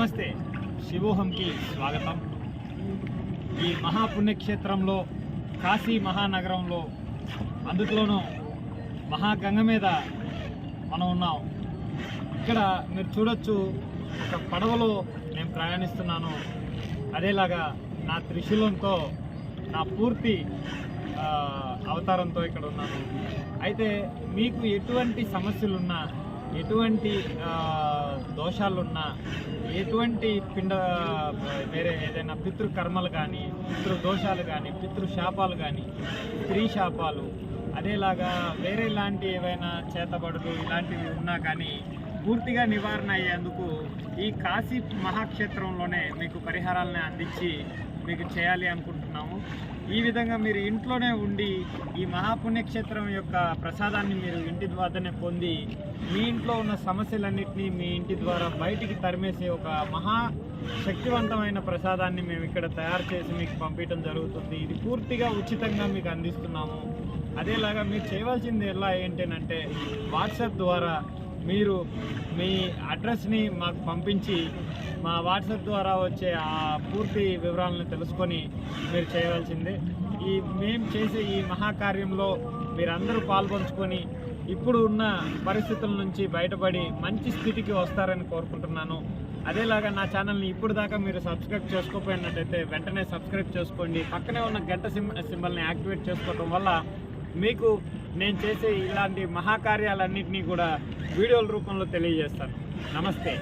నమస్తే, శివోహంకి స్వాగతం. ఈ మహాపుణ్యక్షేత్రంలో, కాశీ మహానగరంలో, అందులోనూ మహాగంగ మీద మనం ఉన్నాం. ఇక్కడ మీరు చూడొచ్చు, ఒక పడవలో నేను ప్రయాణిస్తున్నాను. అదేలాగా నా త్రిశూలంతో, నా పూర్తి అవతారంతో ఇక్కడ ఉన్నాను. అయితే మీకు ఎటువంటి సమస్యలున్నా, ఎటువంటి దోషాలున్నా, ఎటువంటి వేరే ఏదైనా పితృకర్మలు కానీ, పితృ దోషాలు కానీ, పితృశాపాలు కానీ, స్త్రీ శాపాలు, అదేలాగా వేరే ఇలాంటి ఏవైనా చేతబడులు ఇలాంటివి ఉన్నా కానీ పూర్తిగా నివారణ అయ్యేందుకు ఈ కాశీ మహాక్షేత్రంలోనే మీకు పరిహారాలను అందించి మీకు చేయాలి అనుకుంటున్నాము. ఈ విధంగా మీరు ఇంట్లోనే ఉండి ఈ మహాపుణ్యక్షేత్రం యొక్క ప్రసాదాన్ని మీరు ఇంటి ద్వారానే పొంది మీ ఇంట్లో ఉన్న సమస్యలన్నింటినీ మీ ఇంటి ద్వారా బయటికి తరిమేసే ఒక శక్తివంతమైన ప్రసాదాన్ని మేము ఇక్కడ తయారు చేసి మీకు పంపించడం జరుగుతుంది. ఇది పూర్తిగా ఉచితంగా మీకు అందిస్తున్నాము. అదేలాగా మీరు చేయవలసింది ఎలా ఏంటంటే, వాట్సాప్ ద్వారా మీరు మీ అడ్రస్ని మాకు పంపించి మా వాట్సాప్ ద్వారా వచ్చే ఆ పూర్తి వివరాలను తెలుసుకొని మీరు చేయవలసిందే. మేము చేసే ఈ మహాకార్యంలో మీరందరూ పాల్పంచుకొని ఇప్పుడు ఉన్న పరిస్థితుల నుంచి బయటపడి మంచి స్థితికి వస్తారని కోరుకుంటున్నాను. అదేలాగా నా ఛానల్ని ఇప్పుడు దాకా మీరు సబ్స్క్రైబ్ చేసుకోకపోయినట్టయితే వెంటనే సబ్స్క్రైబ్ చేసుకోండి. పక్కనే ఉన్న గంట సింబల్ని యాక్టివేట్ చేసుకోవడం వల్ల మీకు నేను చేసే ఇలాంటి మహాకార్యాలన్నింటినీ కూడా వీడియోల రూపంలో తెలియజేస్తాను. నమస్తే.